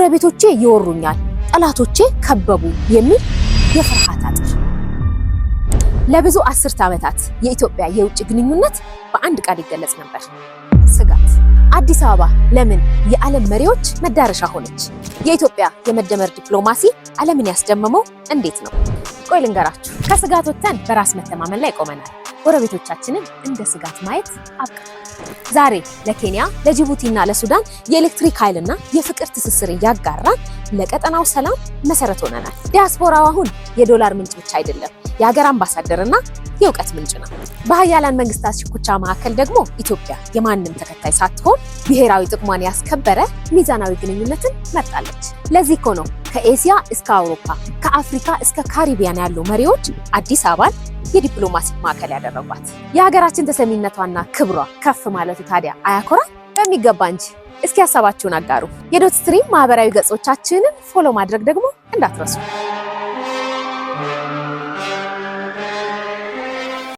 ጎረቤቶቼ ይወሩኛል፣ ጠላቶቼ ከበቡ የሚል የፍርሃት አጥር። ለብዙ አስርት ዓመታት የኢትዮጵያ የውጭ ግንኙነት በአንድ ቃል ይገለጽ ነበር፣ ስጋት። አዲስ አበባ ለምን የዓለም መሪዎች መዳረሻ ሆነች? የኢትዮጵያ የመደመር ዲፕሎማሲ ዓለምን ያስደመመው እንዴት ነው? ቆይ ልንገራችሁ። ከስጋት ወጥተን በራስ መተማመን ላይ ቆመናል። ጎረቤቶቻችንን እንደ ስጋት ማየት አብቅተናል። ዛሬ ለኬንያ፣ ለጅቡቲና ለሱዳን የኤሌክትሪክ ኃይልና የፍቅር ትስስር እያጋራን ለቀጠናው ሰላም መሰረት ሆነናል። ዲያስፖራው አሁን የዶላር ምንጭ ብቻ አይደለም፣ የሀገር አምባሳደርና የእውቀት ምንጭ ነው። በሀያላን መንግስታት ሽኩቻ መካከል ደግሞ ኢትዮጵያ የማንም ተከታይ ሳትሆን ብሔራዊ ጥቅሟን ያስከበረ ሚዛናዊ ግንኙነትን መርጣለች። ለዚህ እኮ ነው ከኤሲያ እስከ አውሮፓ፣ ከአፍሪካ እስከ ካሪቢያን ያሉ መሪዎች አዲስ አበባን የዲፕሎማሲ ማዕከል ያደረጓት። የሀገራችን ተሰሚነቷና ክብሯ ከፍ ማለቱ ታዲያ አያኮራ? በሚገባ እንጂ። እስኪ ሀሳባችሁን አጋሩ። የዶት ስትሪም ማህበራዊ ገጾቻችንን ፎሎ ማድረግ ደግሞ እንዳትረሱ።